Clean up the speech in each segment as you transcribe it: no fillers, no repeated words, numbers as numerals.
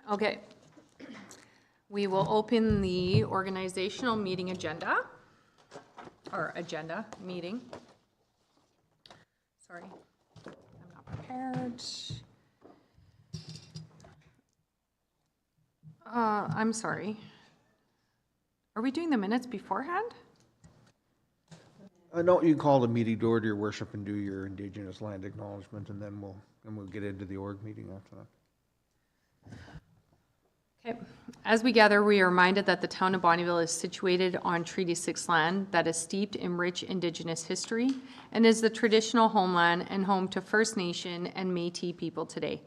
Okay. We will open the organizational meeting agenda, or agenda meeting. Sorry, I'm not prepared. I'm sorry. Are we doing the minutes beforehand? No, you call the meeting to order, your worship, and do your Indigenous land acknowledgement, and then we'll get into the org meeting after that. Okay. As we gather, we are reminded that the town of Bonnyville is situated on Treaty 6 land that is steeped in rich Indigenous history and is the traditional homeland and home to First Nation and Métis people today.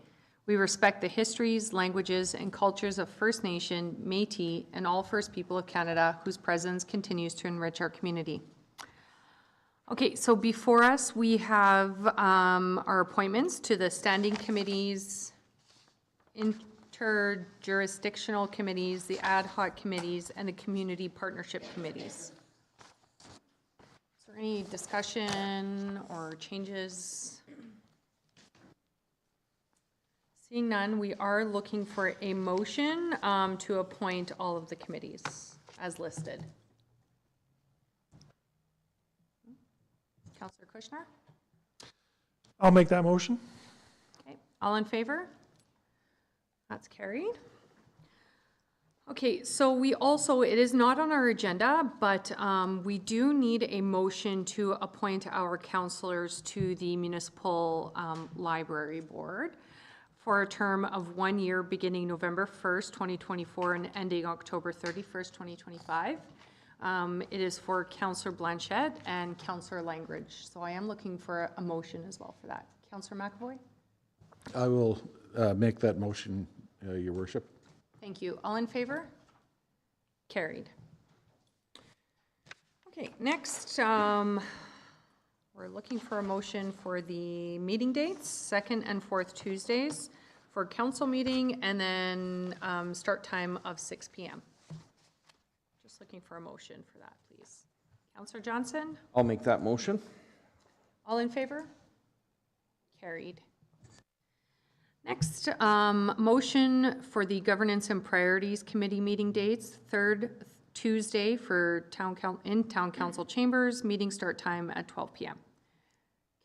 We respect the histories, languages, and cultures of First Nation, Métis, and all First people of Canada whose presence continues to enrich our community. Okay, so before us, we have our appointments to the standing committees, interjurisdictional committees, the ad hoc committees, and the community partnership committees. Is there any discussion or changes? Seeing none, we are looking for a motion to appoint all of the committees as listed. Councillor Kushner? I'll make that motion. Okay, all in favor? That's carried. Okay, so we also, it is not on our agenda, but we do need a motion to appoint our councillors to the Municipal Library Board for a term of 1 year beginning November 1st, 2024 and ending October 31st, 2025. It is for Councillor Blanchette and Councillor Langridge. So I am looking for a motion as well for that. Councillor McAvoy? I will make that motion, Your Worship. Thank you. All in favor? Carried. Okay, next, we're looking for a motion for the meeting dates, 2nd and 4th Tuesdays for council meeting, and then start time of 6 p.m. Just looking for a motion for that, please. Councillor Johnson? I'll make that motion. All in favor? Carried. Next, motion for the Governance and Priorities Committee meeting dates, 3rd Tuesday for Town Council Chambers, meeting start time at 12 p.m.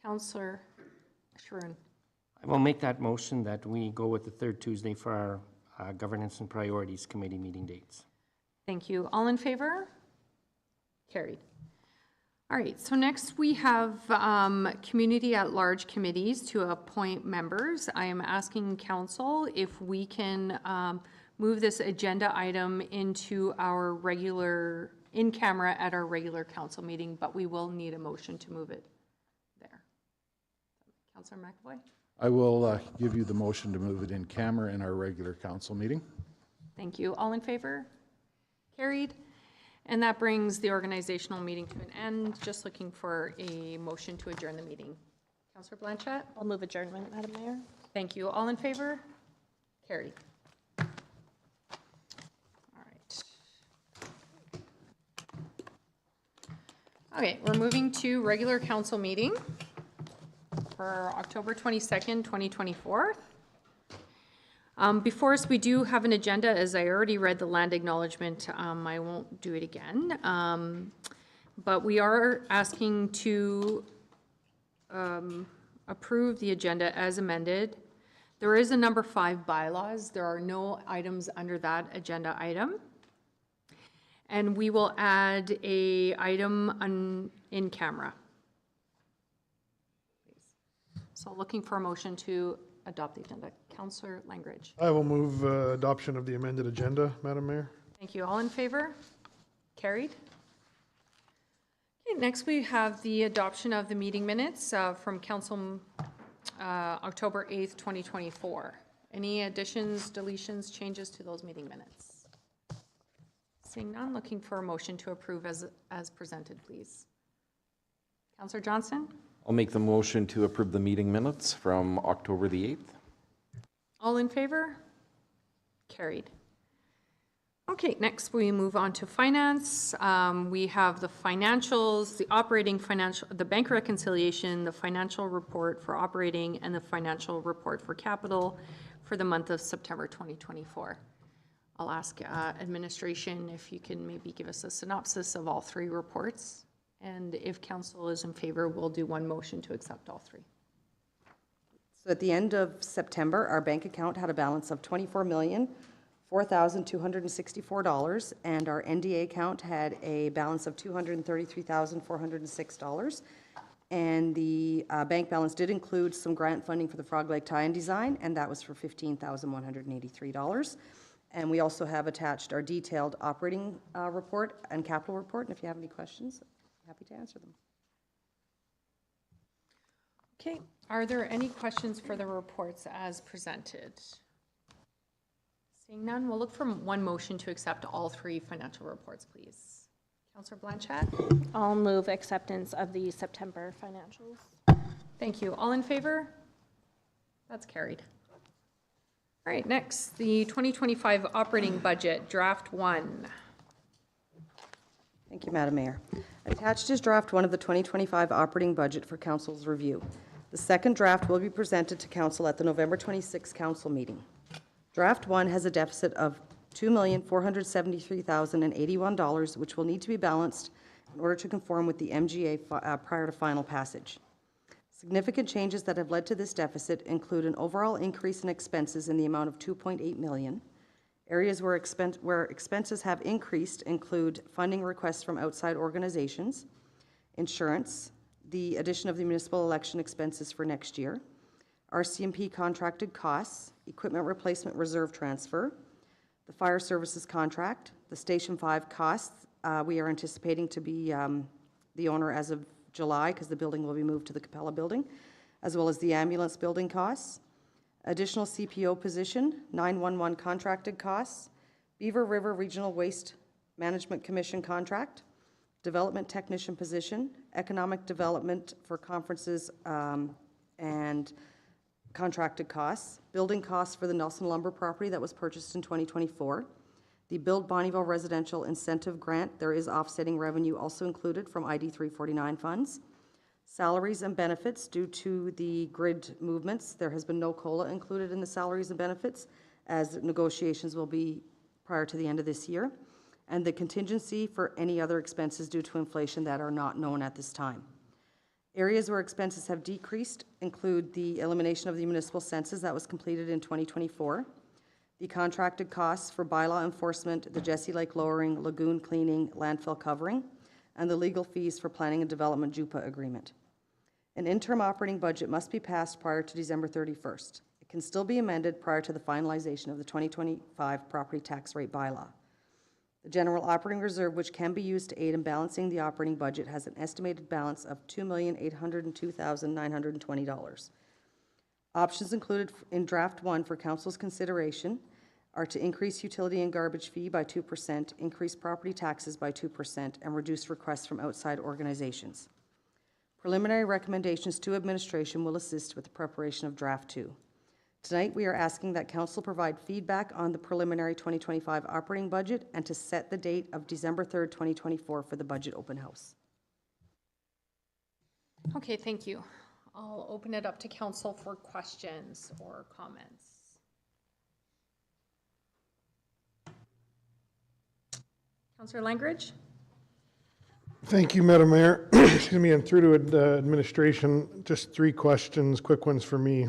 Councillor Sharoon. I will make that motion that we go with the 3rd Tuesday for our Governance and Priorities Committee meeting dates. Thank you. All in favor? Carried. All right, so next we have community at large committees to appoint members. I am asking council if we can move this agenda item into our regular, in camera at our regular council meeting, but we will need a motion to move it there. Councillor McAvoy? I will give you the motion to move it in camera in our regular council meeting. Thank you. All in favor? Carried. And that brings the organizational meeting to an end. Just looking for a motion to adjourn the meeting. Councillor Blanchette? I'll move adjournment, Madam Mayor. Thank you. All in favor? Carried. All right. Okay, we're moving to regular council meeting for October 22nd, 2024. Before us, we do have an agenda. As I already read the land acknowledgement, I won't do it again. But we are asking to approve the agenda as amended. There is a number 5 bylaws. There are no items under that agenda item. And we will add a item in camera. So looking for a motion to adopt the agenda. Councillor Langridge. I will move adoption of the amended agenda, Madam Mayor. Thank you. All in favor? Carried. Okay, next we have the adoption of the meeting minutes from Council October 8th, 2024. Any additions, deletions, changes to those meeting minutes? Seeing none, looking for a motion to approve as presented, please. Councillor Johnson? I'll make the motion to approve the meeting minutes from October the 8th. All in favor? Carried. Okay, next we move on to finance. We have the financials, the operating financial, the bank reconciliation, the financial report for operating, and the financial report for capital for the month of September 2024. I'll ask administration if you can maybe give us a synopsis of all three reports. And if council is in favor, we'll do one motion to accept all three. So at the end of September, our bank account had a balance of $24,004,264, and our NDA account had a balance of $233,406. And the bank balance did include some grant funding for the Frog Lake tie-in design, and that was for $15,183. And we also have attached our detailed operating report and capital report, and if you have any questions, happy to answer them. Okay, are there any questions for the reports as presented? Seeing none, we'll look for one motion to accept all three financial reports, please. Councillor Blanchett? I'll move acceptance of the September financials. Thank you. All in favor? That's carried. All right, next, the 2025 operating budget, draft 1. Thank you, Madam Mayor. Attached is draft 1 of the 2025 operating budget for council's review. The second draft will be presented to council at the November 26th council meeting. Draft 1 has a deficit of $2,473,081, which will need to be balanced in order to conform with the MGA prior to final passage. Significant changes that have led to this deficit include an overall increase in expenses in the amount of $2.8 million. Areas where expenses have increased include funding requests from outside organizations, insurance, the addition of the municipal election expenses for next year, RCMP contracted costs, equipment replacement reserve transfer, the fire services contract, the Station 5 costs. We are anticipating to be the owner as of July because the building will be moved to the Capella building, as well as the ambulance building costs, additional CPO position, 911 contracted costs, Beaver River Regional Waste Management Commission contract, development technician position, economic development for conferences and contracted costs, building costs for the Nelson Lumber property that was purchased in 2024, the Build Bonnyville Residential Incentive Grant. There is offsetting revenue also included from ID 349 funds. Salaries and benefits due to the grid movements. There has been no COLA included in the salaries and benefits, as negotiations will be prior to the end of this year. And the contingency for any other expenses due to inflation that are not known at this time. Areas where expenses have decreased include the elimination of the municipal census that was completed in 2024, the contracted costs for bylaw enforcement, the Jessie Lake lowering, lagoon cleaning, landfill covering, and the legal fees for planning and development JUPA agreement. An interim operating budget must be passed prior to December 31st. It can still be amended prior to the finalization of the 2025 property tax rate bylaw. The general operating reserve, which can be used to aid in balancing the operating budget, has an estimated balance of $2,802,920. Options included in draft 1 for council's consideration are to increase utility and garbage fee by 2%, increase property taxes by 2%, and reduce requests from outside organizations. Preliminary recommendations to administration will assist with the preparation of draft 2. Tonight, we are asking that council provide feedback on the preliminary 2025 operating budget and to set the date of December 3rd, 2024 for the budget open house. Okay, thank you. I'll open it up to council for questions or comments. Councillor Langridge? Thank you, Madam Mayor. Excuse me, and through to administration, just 3 questions, quick ones for me.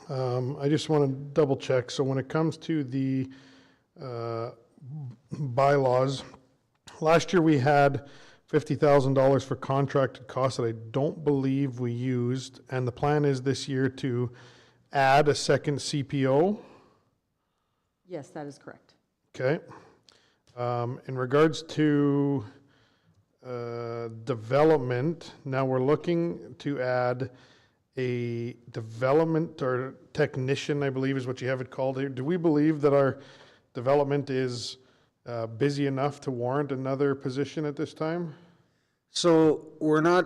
I just want to double check. So when it comes to the bylaws, last year we had $50,000 for contracted costs that I don't believe we used, and the plan is this year to add a second CPO. Yes, that is correct. Okay. In regards to development, now we're looking to add a development or technician, I believe is what you have it called here. Do we believe that our development is busy enough to warrant another position at this time? So we're not,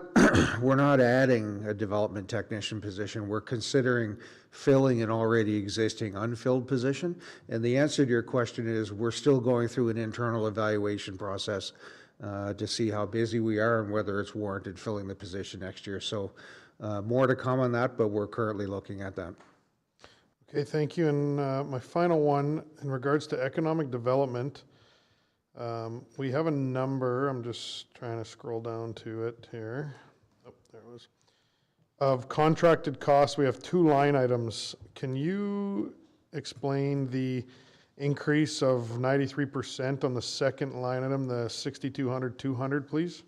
we're not adding a development technician position. We're considering filling an already existing unfilled position. And the answer to your question is we're still going through an internal evaluation process to see how busy we are and whether it's warranted filling the position next year. So more to come on that, but we're currently looking at that. Okay, thank you. And my final one, in regards to economic development, we have a number, I'm just trying to scroll down to it here. Oh, there it was. Of contracted costs, we have 2 line items. Can you explain the increase of 93% on the second line item, the 6,200, 200, please?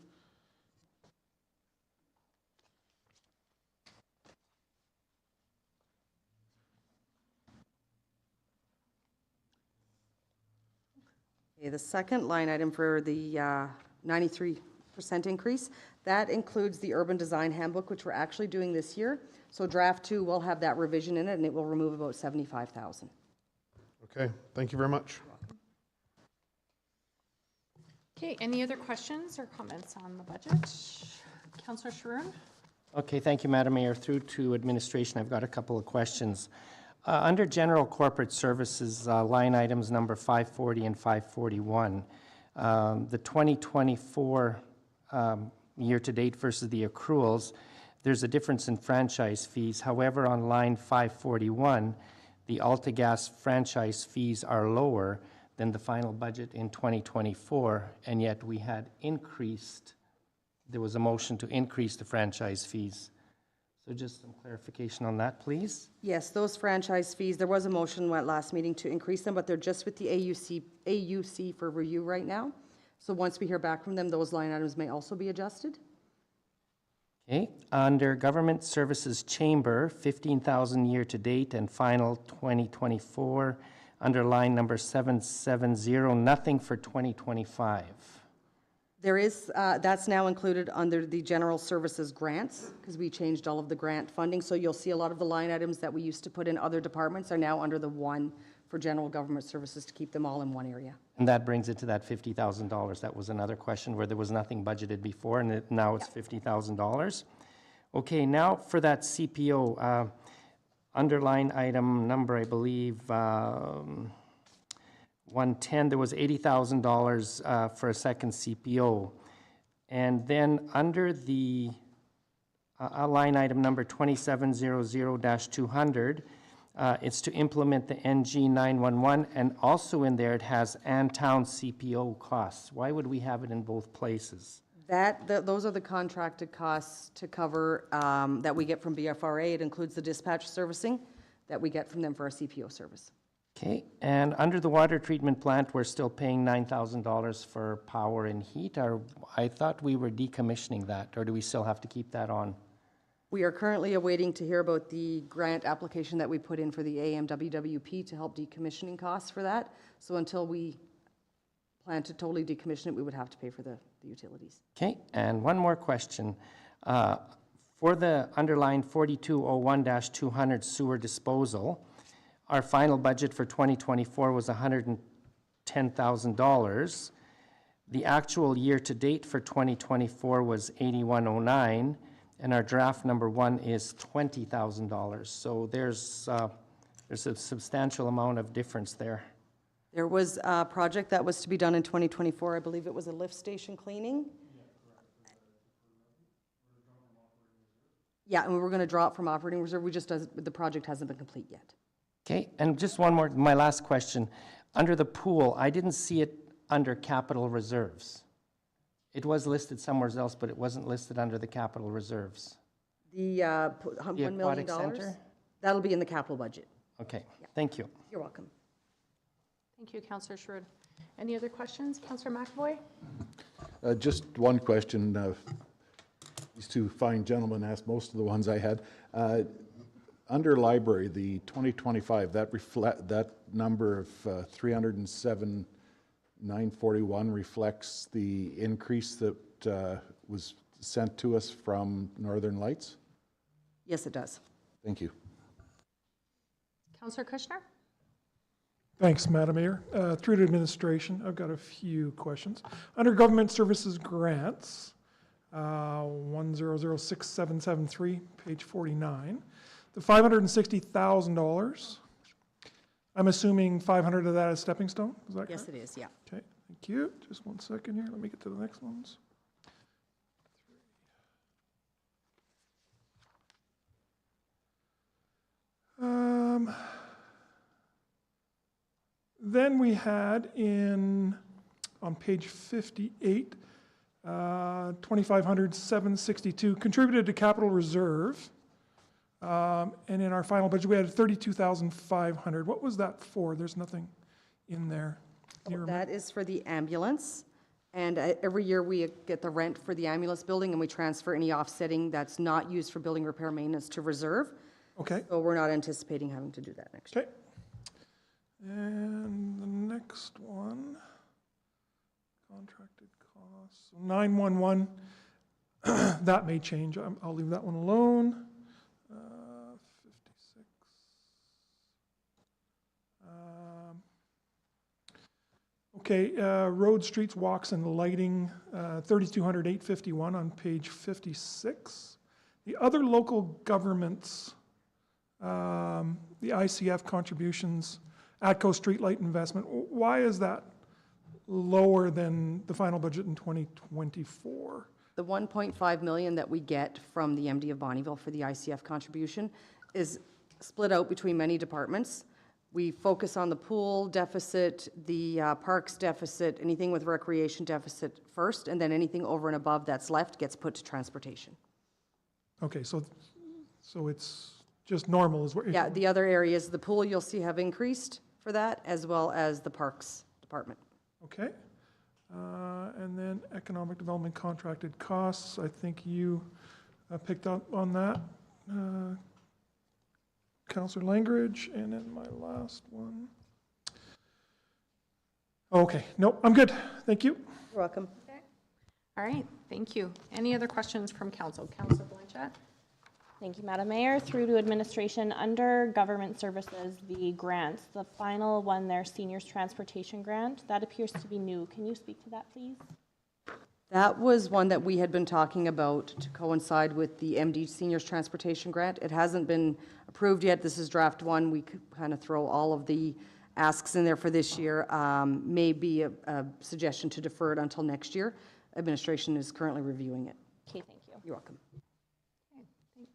Okay, the second line item for the 93% increase, that includes the urban design handbook, which we're actually doing this year. So draft 2 will have that revision in it, and it will remove about 75,000. Okay, thank you very much. Okay, any other questions or comments on the budget? Councillor Sharoon? Okay, thank you, Madam Mayor. Through to administration, I've got a couple of questions. Under general corporate services, line items number 540 and 541, the 2024 year-to-date versus the accruals, there's a difference in franchise fees. However, on line 541, the AltaGas franchise fees are lower than the final budget in 2024, and yet we had increased, there was a motion to increase the franchise fees. So just some clarification on that, please. Yes, those franchise fees, there was a motion at last meeting to increase them, but they're just with the AUC for review right now. So once we hear back from them, those line items may also be adjusted. Okay, under Government Services Chamber, 15,000 year-to-date and final 2024, under line number 770, nothing for 2025. There is, that's now included under the general services grants, because we changed all of the grant funding. So you'll see a lot of the line items that we used to put in other departments are now under the one for general government services to keep them all in one area. And that brings it to that $50,000. That was another question where there was nothing budgeted before, and now it's $50,000. Okay, now for that CPO, underline item number, I believe, 110, there was $80,000 for a second CPO. And then under the line item number 2700-200, it's to implement the NG 911, and also in there it has and town CPO costs. Why would we have it in both places? Those are the contracted costs to cover that we get from BFRA. It includes the dispatch servicing that we get from them for our CPO service. Okay, and under the water treatment plant, we're still paying $9,000 for power and heat. I thought we were decommissioning that, or do we still have to keep that on? We are currently awaiting to hear about the grant application that we put in for the AMWWP to help decommissioning costs for that. So until we plan to totally decommission it, we would have to pay for the utilities. Okay, and one more question. For the underlined 4201-200 sewer disposal, our final budget for 2024 was $110,000. The actual year-to-date for 2024 was $8109, and our draft number 1 is $20,000. So there's a substantial amount of difference there. There was a project that was to be done in 2024. I believe it was a lift station cleaning. Yeah, and we were going to draw it from operating reserve. The project hasn't been complete yet. Okay, and just one more, my last question. Under the pool, I didn't see it under capital reserves. It was listed somewhere else, but it wasn't listed under the capital reserves. The $1 million? Aquatic Center? That'll be in the capital budget. Okay, thank you. You're welcome. Thank you, Councillor Sherwood. Any other questions? Councillor McAvoy? Just one question. These two fine gentlemen asked most of the ones I had. Under library, the 2025, that number of 307,941 reflects the increase that was sent to us from Northern Lights? Yes, it does. Thank you. Councillor Kushner? Thanks, Madam Mayor. Through to administration, I've got a few questions. Under government services grants, 1006773, page 49. The $560,000, I'm assuming 500 of that is stepping stone, is that correct? Yes, it is, yeah. Okay, thank you. Just one second here, let me get to the next ones. Then we had on page 58, 2,500, contributed to capital reserve. And in our final budget, we had 32,500. What was that for? There's nothing in there. Do you remember? That is for the ambulance, and every year we get the rent for the ambulance building, and we transfer any offsetting that's not used for building repair maintenance to reserve. Okay, So we're not anticipating having to do that next year. okay. And the next one, contracted costs, 911, that may change. I'll leave that one alone. 56. Okay, road, streets, walks, and lighting, 3,200, 851 on page 56. The other local governments, the ICF contributions, ATCO streetlight investment, why is that lower than the final budget in 2024? The 1.5 million that we get from the MD of Bonnyville for the ICF contribution is split out between many departments. We focus on the pool deficit, the parks deficit, anything with recreation deficit first, and then anything over and above that's left gets put to transportation. Okay, so it's just normal is what you're... Yeah, the other areas, the pool you'll see have increased for that, as well as the parks department. Okay. And then economic development contracted costs, I think you picked up on that. Councillor Langridge, and then my last one. Okay, nope, I'm good. Thank you. You're welcome. All right, thank you. Any other questions from council? Councillor Blanchett? Thank you, Madam Mayor. Through to administration, under government services, the grants, the final one there, seniors transportation grant, that appears to be new. Can you speak to that, please? That was one that we had been talking about to coincide with the MD Seniors Transportation Grant. It hasn't been approved yet. This is draft one. We could kind of throw all of the asks in there for this year. Maybe a suggestion to defer it until next year. Administration is currently reviewing it. Okay, thank you. You're welcome. Okay, thanks.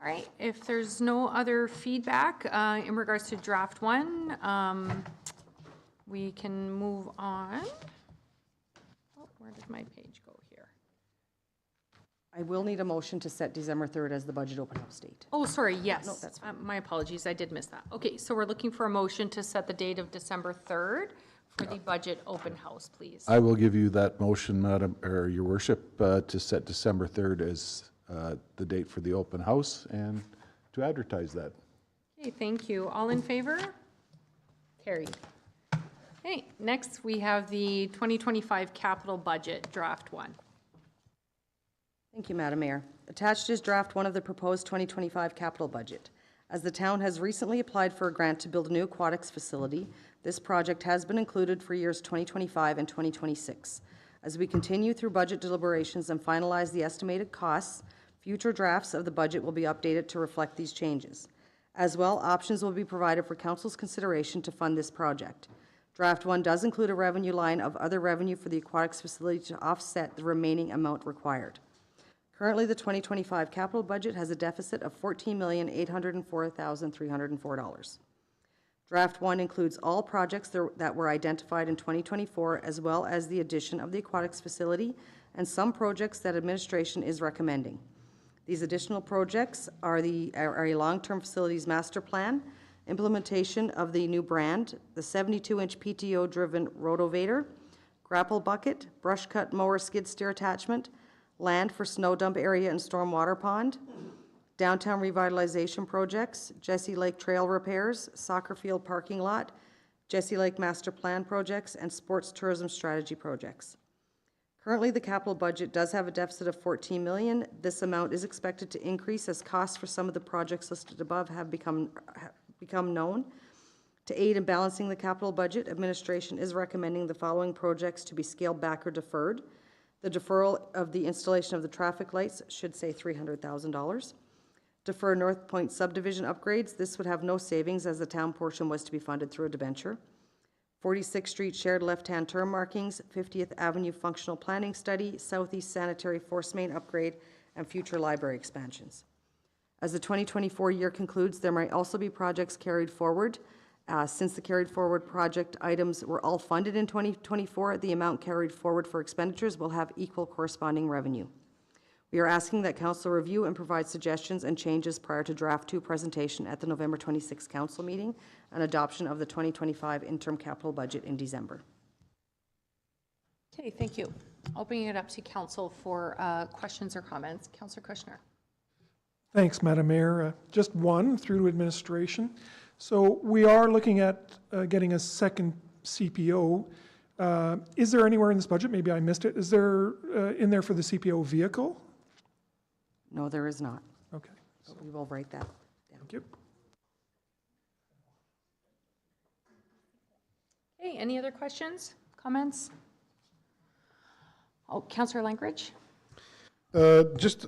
All right, if there's no other feedback in regards to draft one, we can move on. Oh, where did my page go here? I will need a motion to set December 3rd as the budget open house date. Oh, sorry, yes. No, that's fine. My apologies, I did miss that. Okay, so we're looking for a motion to set the date of December 3rd for the budget open house, please. I will give you that motion, Madam, or Your Worship, to set December 3rd as the date for the open house and to advertise that. Okay, thank you. All in favor? Carried. Okay, next we have the 2025 capital budget, draft one. Thank you, Madam Mayor. Attached is draft one of the proposed 2025 capital budget. As the town has recently applied for a grant to build a new aquatics facility, this project has been included for years 2025 and 2026. As we continue through budget deliberations and finalize the estimated costs, future drafts of the budget will be updated to reflect these changes. As well, options will be provided for council's consideration to fund this project. Draft one does include a revenue line of other revenue for the aquatics facility to offset the remaining amount required. Currently, the 2025 capital budget has a deficit of $14,804,304. Draft one includes all projects that were identified in 2024, as well as the addition of the aquatics facility and some projects that administration is recommending. These additional projects are a long-term facilities master plan, implementation of the new brand, the 72-inch PTO-driven rotovator, grapple bucket, brush cut mower skid steer attachment, land for snow dump area and stormwater pond, downtown revitalization projects, Jesse Lake trail repairs, soccer field parking lot, Jesse Lake master plan projects, and sports tourism strategy projects. Currently, the capital budget does have a deficit of $14 million. This amount is expected to increase as costs for some of the projects listed above have become known. To aid in balancing the capital budget, administration is recommending the following projects to be scaled back or deferred. The deferral of the installation of the traffic lights should say $300,000. Defer North Point subdivision upgrades. This would have no savings as the town portion was to be funded through a debenture. 46th Street shared left-hand turn markings, 50th Avenue functional planning study, Southeast sanitary force main upgrade, and future library expansions. As the 2024 year concludes, there might also be projects carried forward. Since the carried forward project items were all funded in 2024, the amount carried forward for expenditures will have equal corresponding revenue. We are asking that Council review and provide suggestions and changes prior to Draft 2 presentation at the November 26th Council meeting and adoption of the 2025 interim capital budget in December. Okay, thank you. Opening it up to Council for questions or comments. Councillor Kushner. Thanks, Madam Mayor. Just one through to administration. So we are looking at getting a second CPO. Is there anywhere in this budget, maybe I missed it, is there in there for the CPO vehicle? No, there is not. Okay, So we will write that down. thank you. Okay, any other questions, comments? Oh, Councillor Langridge. Just,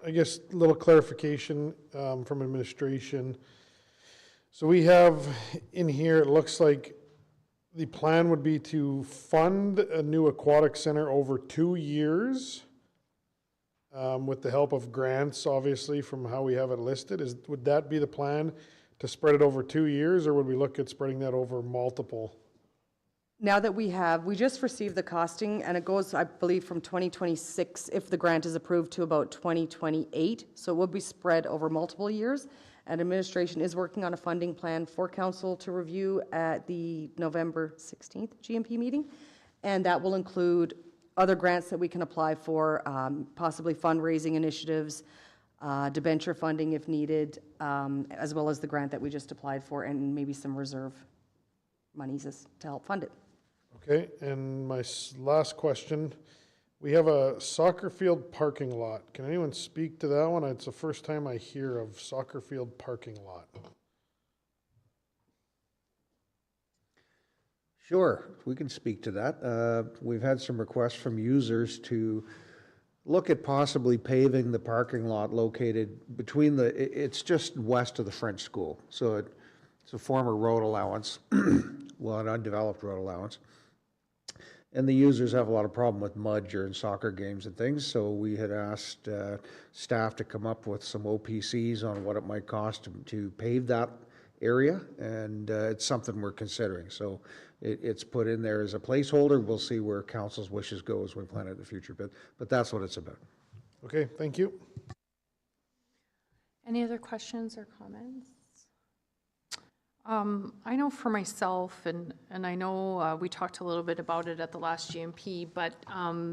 I guess, a little clarification from administration. So we have in here, it looks like the plan would be to fund a new aquatic center over 2 years with the help of grants, obviously, from how we have it listed. Would that be the plan, to spread it over 2 years, or would we look at spreading that over multiple? Now that we just received the costing, and it goes, I believe, from 2026, if the grant is approved, to about 2028. So it will be spread over multiple years. And administration is working on a funding plan for council to review at the November 16th GMP meeting. And that will include other grants that we can apply for, possibly fundraising initiatives, debenture funding if needed, as well as the grant that we just applied for, and maybe some reserve monies to help fund it. Okay, and my last question, we have a soccer field parking lot. Can anyone speak to that one? It's the first time I hear of soccer field parking lot. Sure, we can speak to that. We've had some requests from users to look at possibly paving the parking lot located between it's just west of the French school. So it's a former road allowance, well, an undeveloped road allowance. And the users have a lot of problem with mud during soccer games and things, so we had asked staff to come up with some OPCs on what it might cost to pave that area, and it's something we're considering. So it's put in there as a placeholder. We'll see where council's wishes go as we plan it in the future, but that's what it's about. Okay, thank you. Any other questions or comments? I know for myself, and I know we talked a little bit about it at the last GMP, but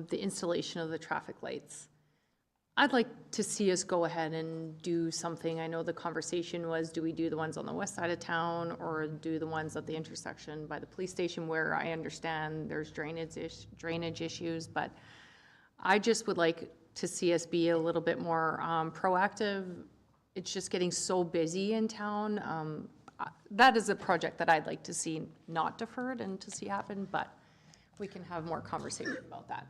the installation of the traffic lights. I'd like to see us go ahead and do something. I know the conversation was, do we do the ones on the west side of town or do the ones at the intersection by the police station, where I understand there's drainage issues, but I just would like to see us be a little bit more proactive. It's just getting so busy in town. That is a project that I'd like to see not deferred and to see happen, but we can have more conversation about that.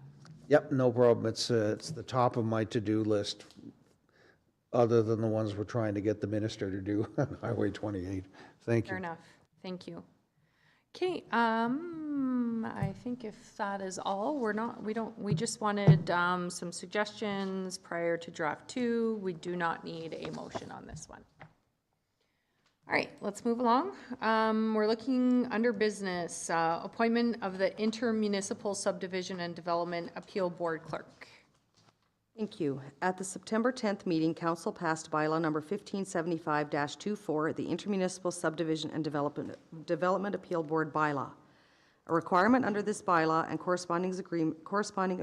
Yep, no problem. It's the top of my to-do list, other than the ones we're trying to get the minister to do on Highway 28. Thank you. Fair enough. Thank you. Okay, I think if that is all, we just wanted some suggestions prior to draft 2. We do not need a motion on this one. All right, let's move along. We're looking under business, appointment of the Intermunicipal Subdivision and Development Appeal Board Clerk. Thank you. At the September 10th meeting, Council passed bylaw number 1575-24, the Intermunicipal Subdivision and Development Appeal Board bylaw. A requirement under this bylaw and corresponding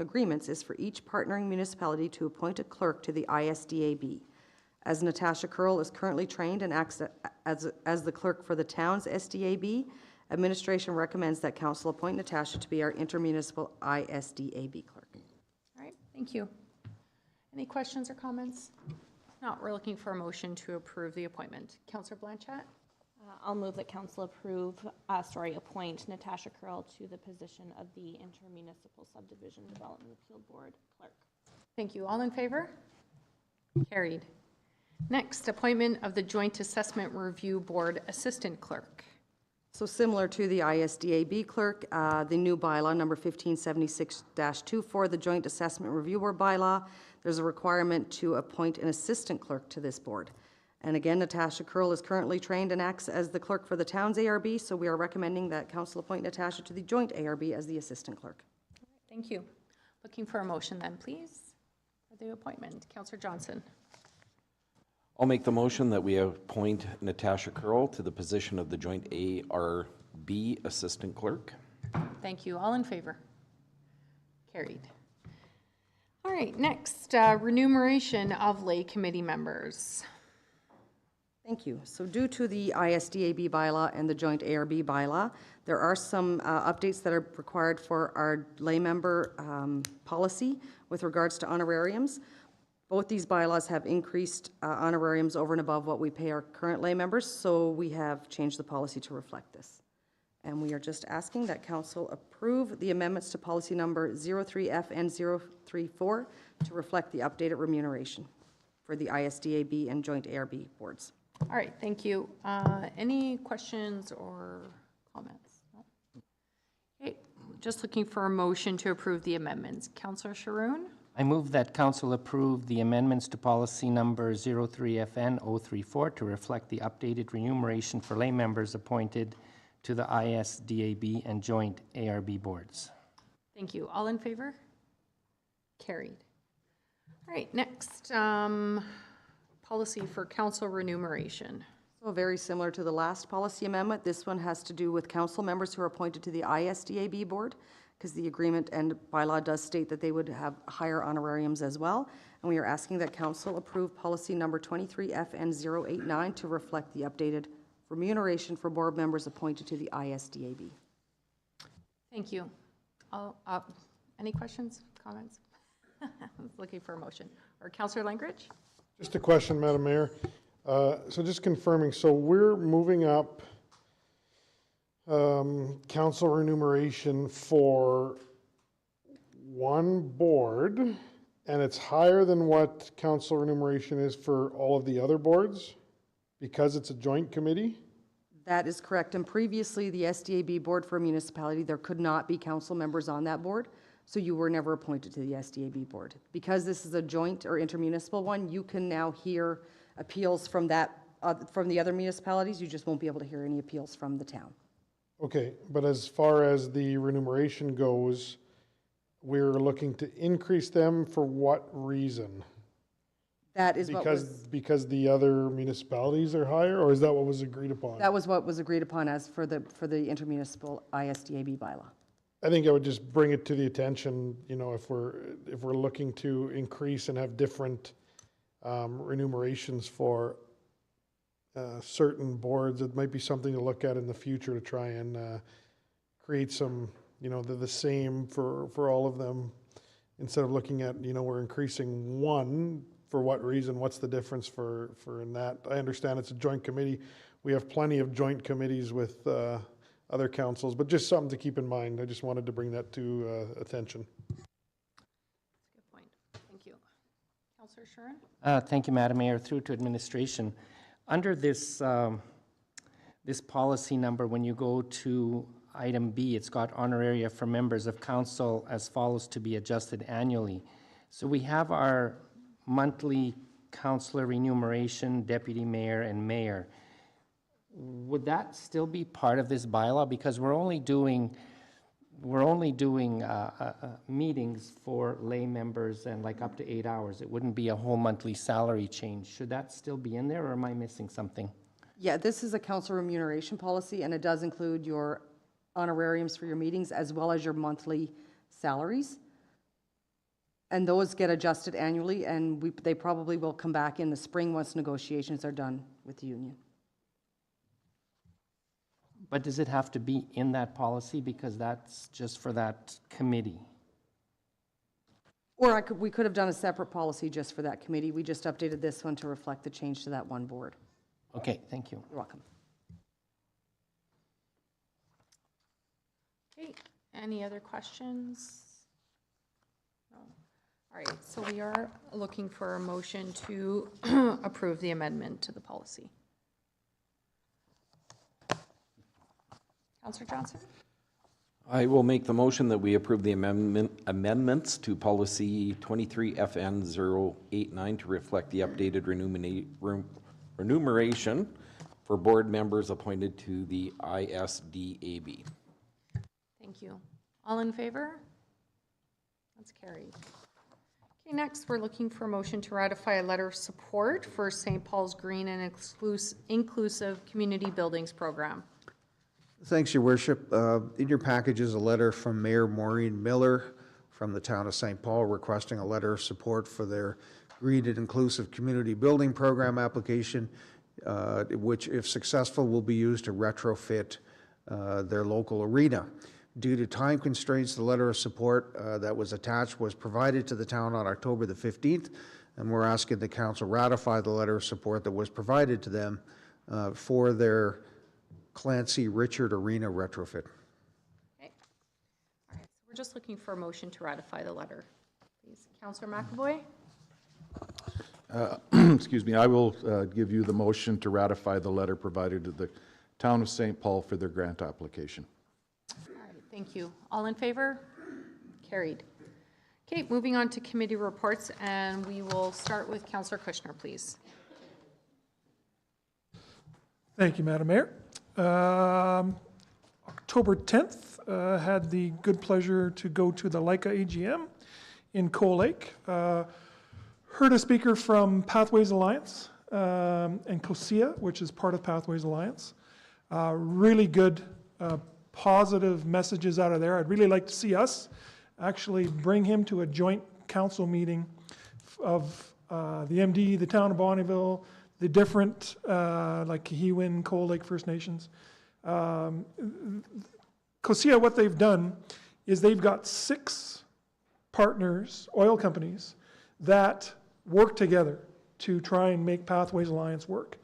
agreements is for each partnering municipality to appoint a clerk to the ISDAB. As Natasha Curl is currently trained and acts as the clerk for the town's SDAB, administration recommends that council appoint Natasha to be our intermunicipal ISDAB clerk. All right, thank you. Any questions or comments? If not, we're looking for a motion to approve the appointment. Councillor Blanchett? I'll move that council appoint Natasha Curl to the position of the Intermunicipal Subdivision Development Appeal Board clerk. Thank you. All in favor? Carried. Next, appointment of the Joint Assessment Review Board Assistant Clerk. So similar to the ISDAB clerk, the new bylaw, number 1576-24, the Joint Assessment Review Board bylaw, there's a requirement to appoint an assistant clerk to this board. And again, Natasha Curl is currently trained and acts as the clerk for the town's ARB, so we are recommending that council appoint Natasha to the joint ARB as the assistant clerk. Thank you. Looking for a motion then, please, for the appointment. Councillor Johnson. I'll make the motion that we appoint Natasha Curl to the position of the Joint ARB Assistant Clerk. Thank you. All in favor? Carried. All right, next, remuneration of lay committee members. Thank you. So due to the ISDAB bylaw and the joint ARB bylaw, there are some updates that are required for our lay member policy with regards to honorariums. Both these bylaws have increased honorariums over and above what we pay our current lay members, so we have changed the policy to reflect this. And we are just asking that council approve the amendments to policy number 03F and 034 to reflect the updated remuneration for the ISDAB and joint ARB boards. All right, thank you. Any questions or comments? No? Okay, just looking for a motion to approve the amendments. Councillor Sharoon? I move that council approve the amendments to policy number 03FN 034 to reflect the updated remuneration for lay members appointed to the ISDAB and joint ARB boards. Thank you. All in favor? Carried. All right, next, policy for council remuneration. So very similar to the last policy amendment, this one has to do with council members who are appointed to the ISDAB board, because the agreement and bylaw does state that they would have higher honorariums as well. And we are asking that council approve policy number 23F and 089 to reflect the updated remuneration for board members appointed to the ISDAB. Thank you. Any questions, comments? Looking for a motion. Or Councillor Langridge? Just a question, Madam Mayor. So just confirming, so we're moving up council remuneration for one board, and it's higher than what council remuneration is for all of the other boards because it's a joint committee? That is correct. And previously, the SDAB board for a municipality, there could not be council members on that board, so you were never appointed to the SDAB board. Because this is a joint or intermunicipal one, you can now hear appeals from that, from the other municipalities. You just won't be able to hear any appeals from the town. Okay, but as far as the remuneration goes, we're looking to increase them for what reason? That is what was, Because the other municipalities are higher, or is that what was agreed upon? that was what was agreed upon as for the intermunicipal ISDAB bylaw. I think I would just bring it to the attention, you know, if we're looking to increase and have different remunerations for certain boards, it might be something to look at in the future to try and create some, you know, the same for all of them, instead of looking at, you know, we're increasing one, for what reason, what's the difference for in that? I understand it's a joint committee. We have plenty of joint committees with other councils, but just something to keep in mind. I just wanted to bring that to attention. Good point. Thank you. Councillor Sharon? Thank you, Madam Mayor. Through to administration. Under this, this policy number, when you go to item B, it's got honoraria for members of council as follows to be adjusted annually. So we have our monthly councillor remuneration, deputy mayor, and mayor. Would that still be part of this bylaw? Because we're only doing meetings for lay members and like up to 8 hours. It wouldn't be a whole monthly salary change. Should that still be in there, or am I missing something? Yeah, this is a council remuneration policy, and it does include your honorariums for your meetings as well as your monthly salaries. And those get adjusted annually, and they probably will come back in the spring once negotiations are done with the union. But does it have to be in that policy, because that's just for that committee? Or we could have done a separate policy just for that committee. We just updated this one to reflect the change to that one board. Okay, thank you. You're welcome. Okay, any other questions? No. All right, so we are looking for a motion to approve the amendment to the policy. Councillor Johnson? I will make the motion that we approve the amendments to policy 23FN089 to reflect the updated remuneration for board members appointed to the ISDAB. Thank you. All in favor? That's carried. Okay, next, we're looking for a motion to ratify a letter of support for St. Paul's Green and Inclusive Community Buildings Program. Thanks, Your Worship. In your package is a letter from Mayor Maureen Miller from the town of St. Paul requesting a letter of support for their Green and Inclusive Community Building Program application, which, if successful, will be used to retrofit their local arena. Due to time constraints, the letter of support that was attached was provided to the town on October the 15th, and we're asking the council ratify the letter of support that was provided to them for their Clancy Richard Arena retrofit. Okay. All right, so we're just looking for a motion to ratify the letter. Please, Councillor McAvoy? Excuse me, I will give you the motion to ratify the letter provided to the town of St. Paul for their grant application. All right, thank you. All in favor? Carried. Okay, moving on to committee reports, and we will start with Councillor Kushner, please. Thank you, Madam Mayor. October 10th, had the good pleasure to go to the LICA AGM in Coal Lake. Heard a speaker from Pathways Alliance and COSIA, which is part of Pathways Alliance. Really good, positive messages out of there. I'd really like to see us actually bring him to a joint council meeting of the MD, the town of Bonnyville, the different, like Cahiwin, Coal Lake First Nations. COSIA, what they've done is they've got 6 partners, oil companies, that work together to try and make Pathways Alliance work.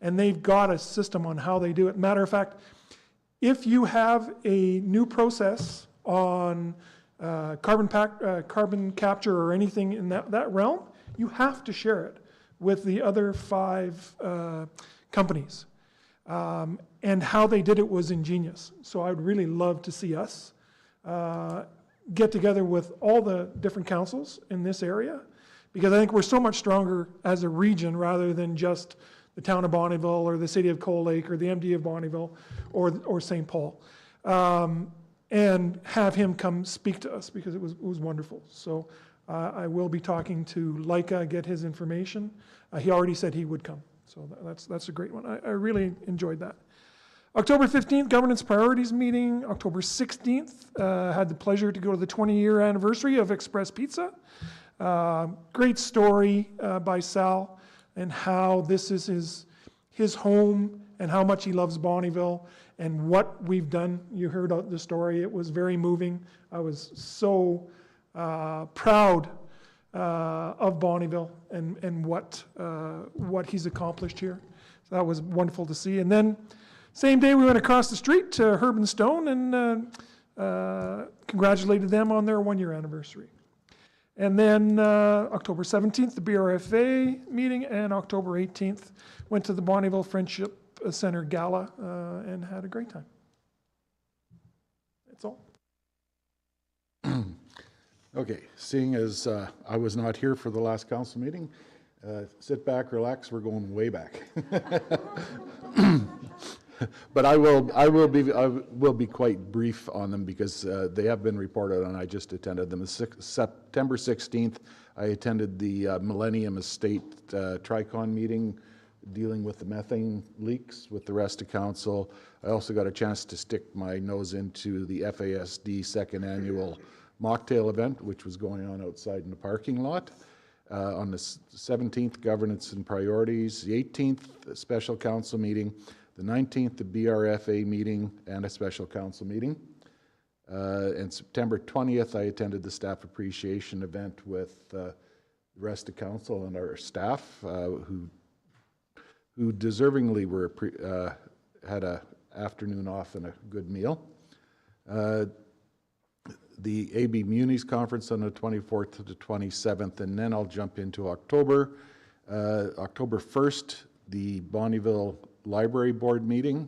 And they've got a system on how they do it. Matter of fact, if you have a new process on carbon capture or anything in that realm, you have to share it with the other 5 companies. And how they did it was ingenious. So I'd really love to see us get together with all the different councils in this area, because I think we're so much stronger as a region rather than just the town of Bonnyville or the city of Coal Lake or the MD of Bonnyville or St. Paul. And have him come speak to us, because it was wonderful. So I will be talking to Leica, get his information. He already said he would come. So that's a great one. I really enjoyed that. October 15th, Governance Priorities meeting. October 16th, had the pleasure to go to the 20-year anniversary of Express Pizza. Great story by Sal, and how this is his home and how much he loves Bonnyville and what we've done. You heard the story. It was very moving. I was so proud of Bonnyville and what he's accomplished here. So that was wonderful to see. And then same day we went across the street to Herb and Stone and congratulated them on their 1-year anniversary. And then October 17th, the BRFA meeting, and October 18th, went to the Bonnyville Friendship Center Gala and had a great time. That's all. Okay, seeing as I was not here for the last council meeting, sit back, relax, we're going way back. But I will be quite brief on them, because they have been reported on. I just attended them. September 16th, I attended the Millennium Estate Tricon meeting dealing with the methane leaks with the rest of council. I also got a chance to stick my nose into the FASD second annual mocktail event, which was going on outside in the parking lot. On the 17th, Governance and Priorities. The 18th, a special council meeting. The 19th, the BRFA meeting and a special council meeting. And September 20th, I attended the staff appreciation event with the rest of council and our staff, who deservingly were had an afternoon off and a good meal. the AB Munis Conference on the 24th to the 27th, and then I'll jump into October. October 1st, the Bonnyville Library Board meeting.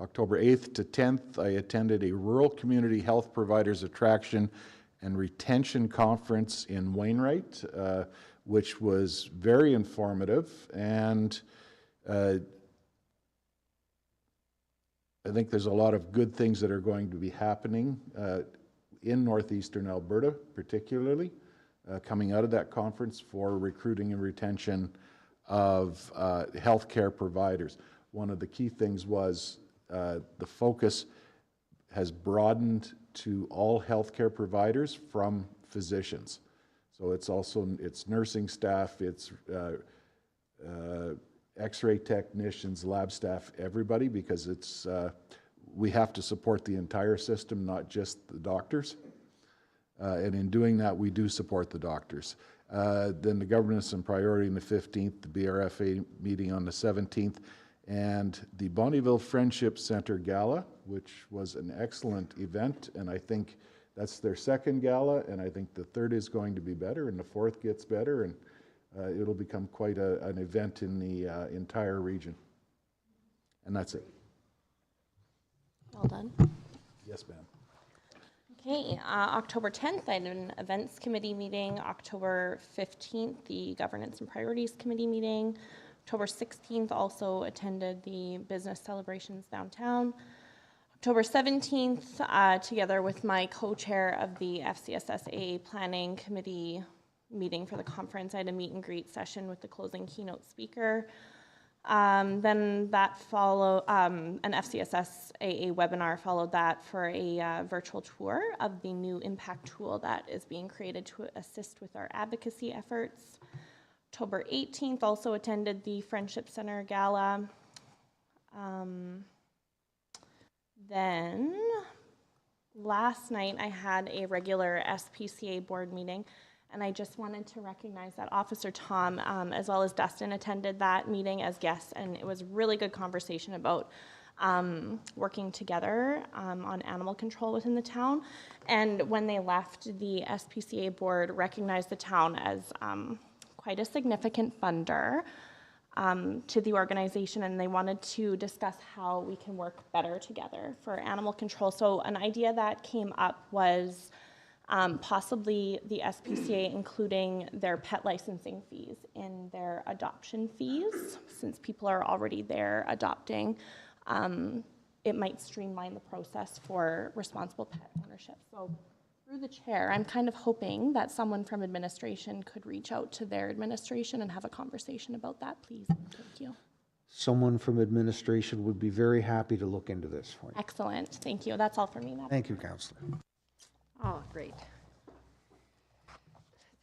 October 8th to 10th, I attended a Rural Community Health Providers Attraction and Retention Conference in Wainwright, which was very informative, and I think there's a lot of good things that are going to be happening in northeastern Alberta, particularly, coming out of that conference for recruiting and retention of healthcare providers. One of the key things was the focus has broadened to all healthcare providers from physicians. So it's nursing staff, it's X-ray technicians, lab staff, everybody, because we have to support the entire system, not just the doctors. And in doing that, we do support the doctors. Then the governance and priority on the 15th, the BRFA meeting on the 17th, and the Bonnyville Friendship Center Gala, which was an excellent event, and I think that's their second gala, and I think the third is going to be better, and the fourth gets better, and it'll become quite an event in the entire region. And that's it. Well done. Yes, ma'am. Okay, October 10th, I had an events committee meeting. October 15th, the governance and priorities committee meeting. October 16th, also attended the business celebrations downtown. October 17th, together with my co-chair of the FCSSA planning committee meeting for the conference, I had a meet and greet session with the closing keynote speaker. Then that followed, an FCSSAA webinar followed that for a virtual tour of the new impact tool that is being created to assist with our advocacy efforts. October 18th, also attended the Friendship Center Gala. Then last night I had a regular SPCA board meeting, and I just wanted to recognize that Officer Tom, as well as Dustin, attended that meeting as guests, and it was really good conversation about working together on animal control within the town. And when they left, the SPCA board recognized the town as quite a significant funder to the organization, and they wanted to discuss how we can work better together for animal control. So an idea that came up was possibly the SPCA including their pet licensing fees in their adoption fees. Since people are already there adopting, it might streamline the process for responsible pet ownership. So through the chair, I'm kind of hoping that someone from administration could reach out to their administration and have a conversation about that, please. Thank you. Someone from administration would be very happy to look into this for you. Excellent. Thank you. That's all for me. Thank you, Councillor. Oh, great.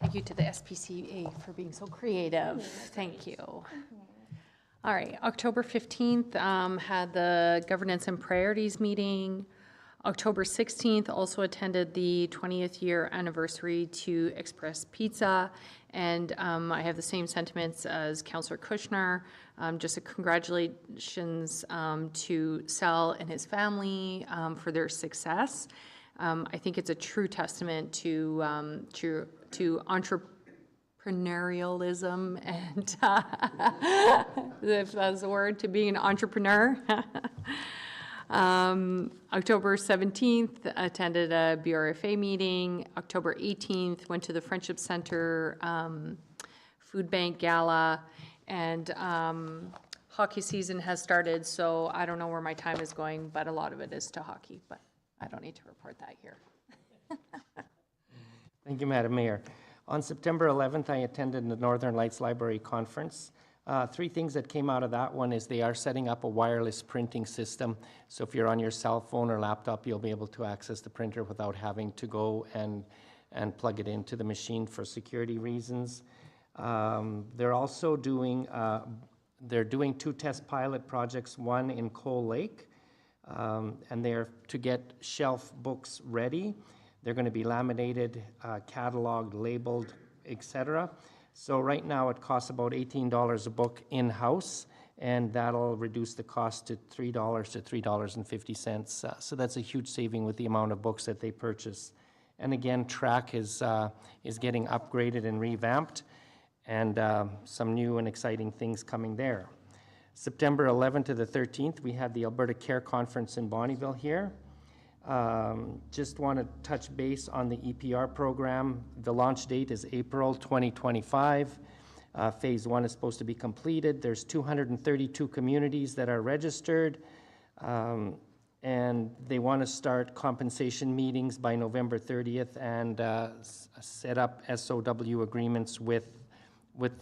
Thank you to the SPCA for being so creative. Thank you. All right, October 15th had the governance and priorities meeting. October 16th also attended the 20th year anniversary to Express Pizza, and I have the same sentiments as Councillor Kushner. Just a congratulations to Sal and his family for their success. I think it's a true testament to entrepreneurialism and if that's a word, to being an entrepreneur. October 17th, attended a BRFA meeting. October 18th, went to the Friendship Center Food Bank Gala, and hockey season has started, so I don't know where my time is going, but a lot of it is to hockey, but I don't need to report that here. Thank you, Madam Mayor. On September 11th, I attended the Northern Lights Library Conference. Three things that came out of that one is they are setting up a wireless printing system. So if you're on your cell phone or laptop, you'll be able to access the printer without having to go and plug it into the machine for security reasons. They're also doing, two test pilot projects, one in Coal Lake, and they're to get shelf books ready. They're going to be laminated, cataloged, labeled, etc. So right now it costs about $18 a book in-house, and that'll reduce the cost to $3 to $3.50. So that's a huge saving with the amount of books that they purchase. And again, track is getting upgraded and revamped, and some new and exciting things coming there. September 11th to the 13th, we had the Alberta Care Conference in Bonnyville here. Just want to touch base on the EPR program. The launch date is April 2025. Phase 1 is supposed to be completed. There's 232 communities that are registered, and they want to start compensation meetings by November 30th and set up SOW agreements with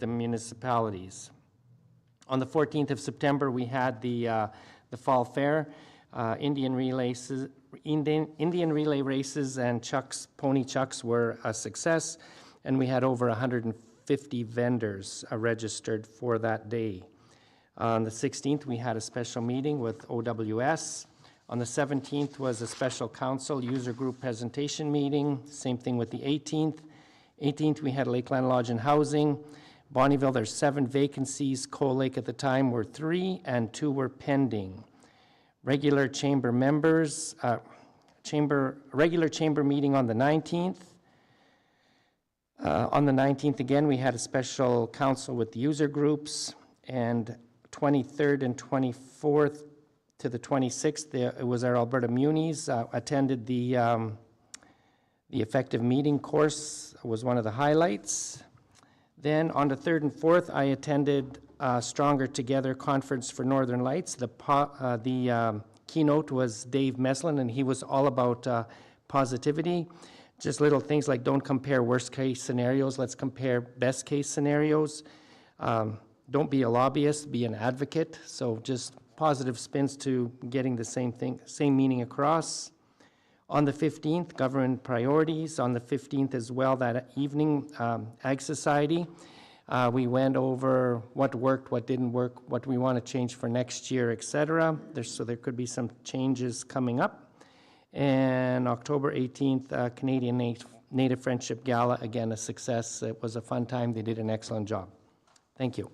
the municipalities. On the 14th of September, we had the Fall Fair. Indian relay races and pony chucks were a success, and we had over 150 vendors registered for that day. On the 16th, we had a special meeting with OWS. On the 17th was a special council user group presentation meeting. Same thing with the 18th. 18th, we had Lakeland Lodge and Housing. Bonnyville, there's 7 vacancies. Coal Lake at the time were 3, and 2 were pending. Regular chamber members, regular chamber meeting on the 19th. On the 19th, again, we had a special council with the user groups, and 23rd and 24th to the 26th, it was our Alberta Munis, attended the effective meeting course, was one of the highlights. Then on the 3rd and 4th, I attended Stronger Together Conference for Northern Lights. The keynote was Dave Meslin, and he was all about positivity. Just little things like don't compare worst case scenarios, let's compare best case scenarios. Don't be a lobbyist, be an advocate. So just positive spins to getting the same meaning across. On the 15th, government priorities. On the 15th as well, that evening, Ag Society. We went over what worked, what didn't work, what we want to change for next year, etc. So there could be some changes coming up. And October 18th, Canadian Native Friendship Gala, again, a success. It was a fun time. They did an excellent job. Thank you.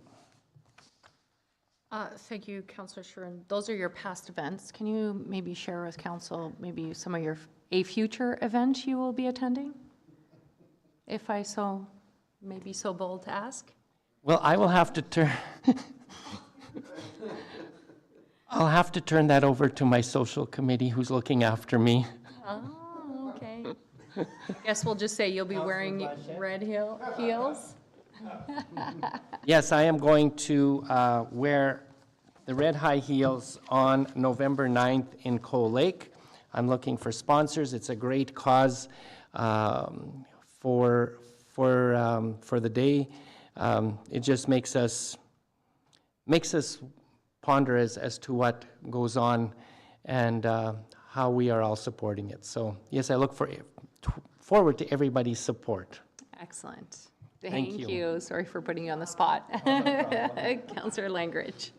Thank you, Councillor Shurin. Those are your past events. Can you maybe share with Council maybe some of a future event you will be attending? If I may be so bold to ask. Well, I will have to turn. I'll have to turn that over to my social committee who's looking after me. Oh, okay. I guess we'll just say you'll be wearing red heels. Yes, I am going to wear the red high heels on November 9th in Coal Lake. I'm looking for sponsors. It's a great cause for the day. It just makes us ponder as to what goes on and how we are all supporting it. So yes, I look forward to everybody's support. Excellent. Thank you. Sorry for putting you on the spot. Councillor Langridge.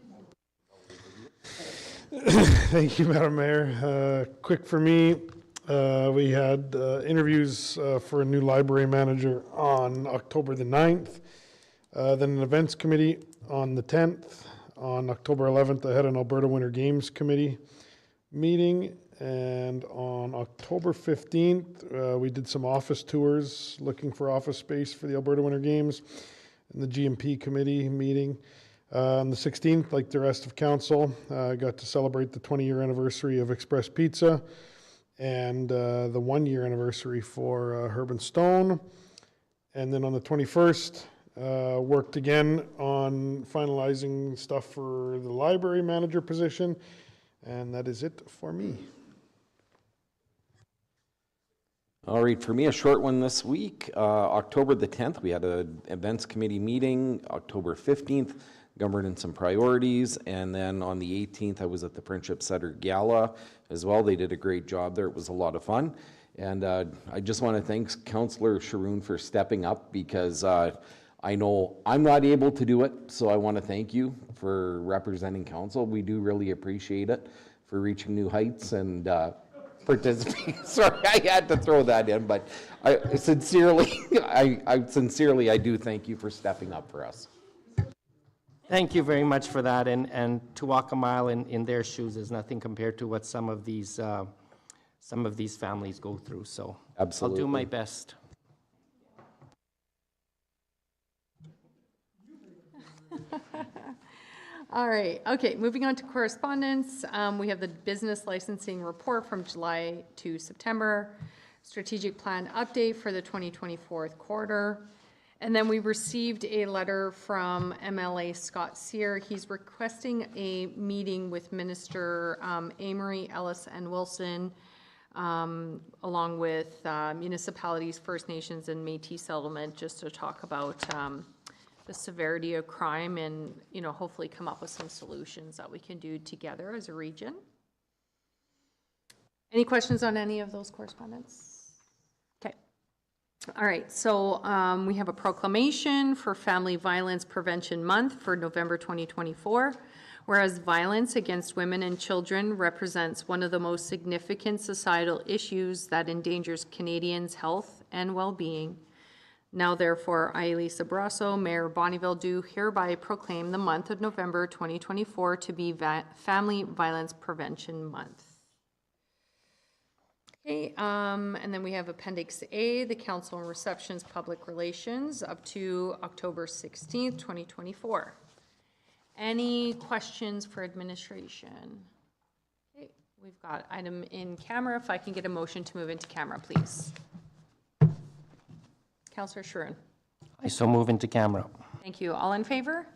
Thank you, Madam Mayor. Quick for me, we had interviews for a new library manager on October the 9th, then an events committee on the 10th. On October 11th, I had an Alberta Winter Games Committee meeting, and on October 15th, we did some office tours looking for office space for the Alberta Winter Games, and the GMP committee meeting. On the 16th, like the rest of council, I got to celebrate the 20-year anniversary of Express Pizza and the 1-year anniversary for Herb and Stone. And then on the 21st, worked again on finalizing stuff for the library manager position, and that is it for me. All right, for me, a short one this week. October the 10th, we had an events committee meeting. October 15th, governance and priorities. And then on the 18th, I was at the Friendship Center Gala as well. They did a great job there. It was a lot of fun. And I just want to thank Councillor Sharoon for stepping up, because I know I'm not able to do it, so I want to thank you for representing council. We do really appreciate it, for reaching new heights and participating. Sorry, I had to throw that in, but I sincerely do thank you for stepping up for us. Thank you very much for that, and to walk a mile in their shoes is nothing compared to what some of these some of these families go through, so Absolutely. I'll do my best. All right, okay, moving on to correspondence. We have the business licensing report from July to September, strategic plan update for the 2024 quarter. And then we received a letter from MLA Scott Sear. He's requesting a meeting with Minister Amory, Ellis, and Wilson, along with municipalities, First Nations, and Métis settlement, just to talk about the severity of crime and, you know, hopefully come up with some solutions that we can do together as a region. Any questions on any of those correspondence? Okay. All right, so we have a proclamation for Family Violence Prevention Month for November 2024. Whereas violence against women and children represents one of the most significant societal issues that endangers Canadians' health and well-being. Now therefore, I, Elisa Brasso, Mayor of Bonnyville, do hereby proclaim the month of November 2024 to be Family Violence Prevention Month. Okay, and then we have Appendix A, the Council on Receptions Public Relations, up to October 16th, 2024. Any questions for administration? Okay, we've got item in camera. If I can get a motion to move into camera, please. Councillor Shurin. I so move into camera. Thank you. All in favor?